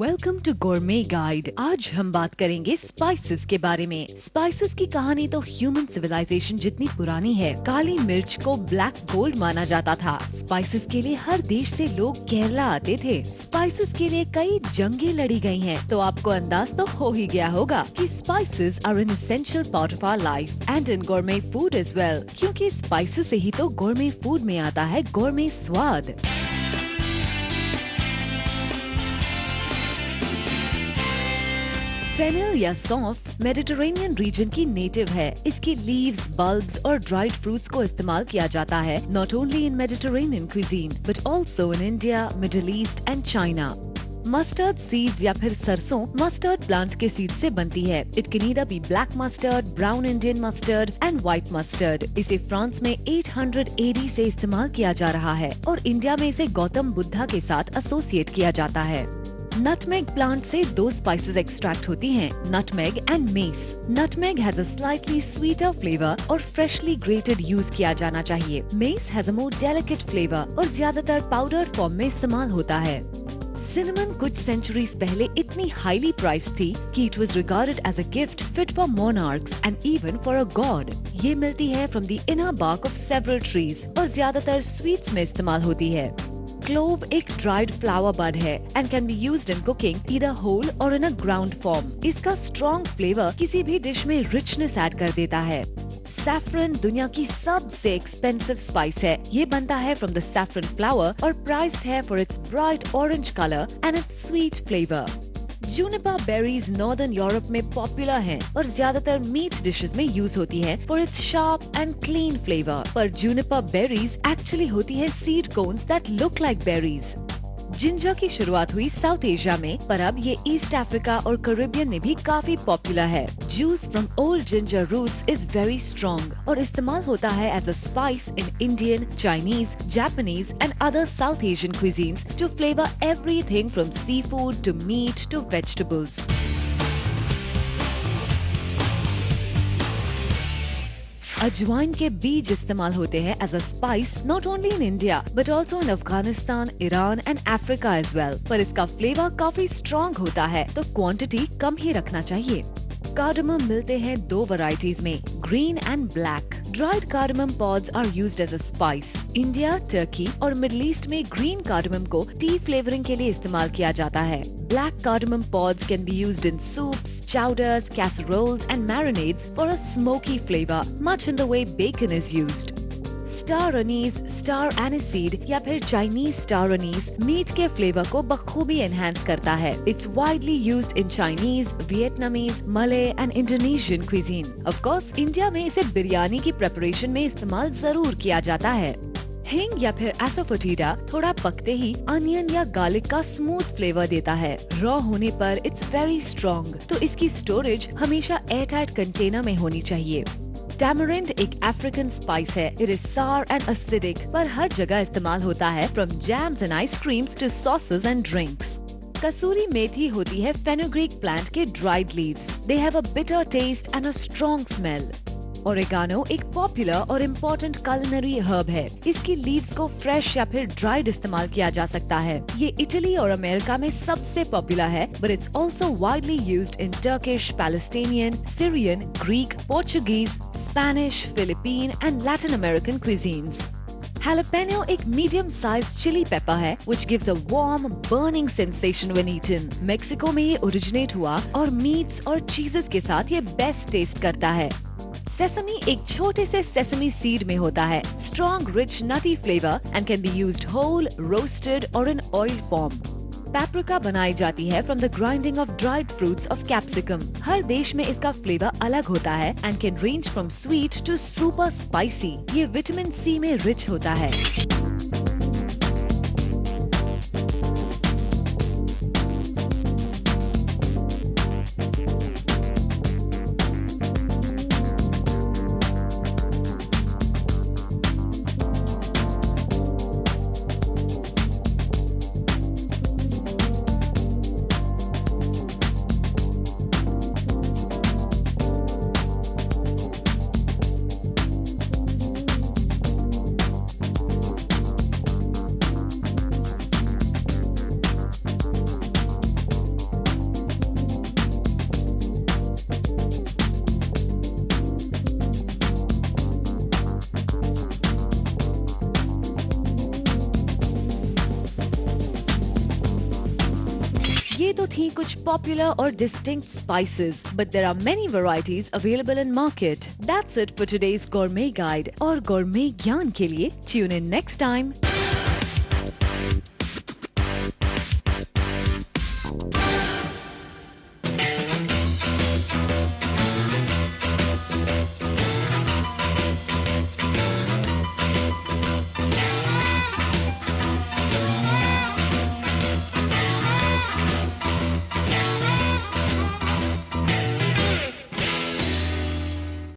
Welcome to गोरमे guide. आज हम बात करेंगे स्पाइसेस के बारे में। स्पाइसेस की कहानी तो ह्यूमन सिविलाइजेशन जितनी पुरानी है। काली मिर्च को ब्लैक गोल्ड माना जाता था। स्पाइसेस के लिए हर देश से लोग केरला आते थे। स्पाइसेस के लिए कई जंगें लड़ी गई हैं। तो आपको अंदाज तो हो ही गया होगा कि spices are an essential part of our life and in gourmet food as well, क्योंकि स्पाइसेस से ही तो गोरमे फूड में आता है गोरमे स्वाद। फेनल या सौंफ मेडिटेरेनियन रीजन की नेटिव है। इसकी लीव्स, बल्ब्स और ड्राइड फ्रूट्स को इस्तेमाल किया जाता है not only in Mediterranean cuisine but also in India, middle east and China. Mustard seeds या फिर सरसों मस्टर्ड प्लांट के सीड से बनती है। It can either be black mustard, brown Indian mustard and white mustard. इसे फ्रांस में 800 AD से इस्तेमाल किया जा रहा है और इंडिया में इसे गौतम बुद्धा के साथ एसोसिएट किया जाता है। नटमेग प्लांट से दो स्पाइसेस एक्सट्रैक्ट होती हैं, nutmeg and mace. Nutmeg has a slightly sweeter flavour और फ्रेशली ग्रेटेड यूज किया जाना चाहिए। Mace has a more delicate flavour और ज्यादातर पाउडर फॉर्म में इस्तेमाल होता है। सिनेमन कुछ सेंचुरीज पहले इतनी हाईली प्राइस थी कि it was regarded as a gift fit for monarchs and even for a god. ये मिलती है from the inner bark of several trees और ज्यादातर स्वीट्स में इस्तेमाल होती है। क्लोव एक ड्राइड फ्लावर बड है and can be used in cooking either whole और इन अ ग्राउंड फॉर्म। इसका स्ट्रॉन्ग फ्लेवर किसी भी डिश में रिचनेस ऐड कर देता है। सैफरन दुनिया की सबसे एक्सपेंसिव स्पाइस है। ये बनता है फ्रॉम द सैफरन फ्लावर और प्राइस्ड है for its bright orange colour and its sweet flavour. Juniper berries northern Europe में पॉपुलर हैं और ज्यादातर मीट डिशेस में यूज होती हैं for its sharp and clean flavour. पर जूनिपर बेरीज एक्चुअली होती है seed cones that look like berries. Ginger की शुरुआत हुई साउथ एशिया में, पर अब ये ईस्ट अफ्रीका और कैरिबियन में भी काफी पॉपुलर है। Juice from old ginger roots is very strong और इस्तेमाल होता है as a spice in Indian, Chinese, Japanese and other South Asian cuisines to flavour everything from sea food to meat to vegetables. अजवाइन के बीज इस्तेमाल होते हैं as a spice not only in India but also in Afghanistan, Iran and Africa as well. पर इसका flavour काफी strong होता है तो क्वांटिटी कम ही रखना चाहिए। कार्डमम मिलते हैं दो वैरायटीज में, green and black. Dried cardamom pods are used as a spice. India, Turkey और मिडिल ईस्ट में ग्रीन कार्डमम को टी फ्लेवरिंग के लिए इस्तेमाल किया जाता है। Black cardamom pods can be used in soups, chowders, casseroles and marinades for a smoky flavor, much in the way bacon is used. Star anise, star aniseed या फिर Chinese star anise meat के flavour को बखूबी enhance करता है। It's widely used in Chinese, Vietnamese, Malay and Indonesian cuisine. Of course India में इसे बिरयानी की प्रिपरेशन में इस्तेमाल जरूर किया जाता है। हिंग या फिर एसोफोटिडा थोड़ा पकते ही अनियन या गार्लिक का स्मूथ फ्लेवर देता है। रॉ होने पर इट्स वेरी स्ट्रॉन्ग, तो इसकी स्टोरेज हमेशा एयरटाइट कंटेनर में होनी चाहिए। टैमरिंड एक अफ्रीकन स्पाइस है। It is sour and acidic, पर हर जगह इस्तेमाल होता है from jams and ice creams to sauces and drinks. Kasuri methi होती है फेनुग्रीक प्लांट के dried leaves. They have a bitter taste and a strong smell. Oregano एक पॉपुलर और इम्पोर्टेंट कुलिनरी हर्ब है। इसकी लीव्स को फ्रेश या फिर ड्राइड इस्तेमाल किया जा सकता है। ये इटली और अमेरिका में सबसे पॉपुलर है, but it's also widely used in Turkish, Palestinian, Syrian, Greek, Portuguese, Spanish, Philippine and Latin American cuisines. Jalapeno एक मीडियम साइज चिली पेपर है which gives a warm burning sensation when eaten. Mexico में ये originate हुआ और meets और चीजेस के साथ ये बेस्ट टेस्ट करता है। सेसमी एक छोटे से सेसमी सीड में होता है। Strong rich nutty flavour and can be used whole, roasted और इन ऑयल फॉर्म। पेपरिका बनाई जाती है from the grinding of dried fruits of capsicum. हर देश में इसका फ्लेवर अलग होता है and can range from sweet to super spicy. ये विटामिन सी में रिच होता है। ये तो थी कुछ पॉपुलर और distinct spices, but there are many varieties available in market. That's it for today's gourmet guide. और गॉर्मे ज्ञान के लिए ट्यून इन नेक्स्ट टाइम।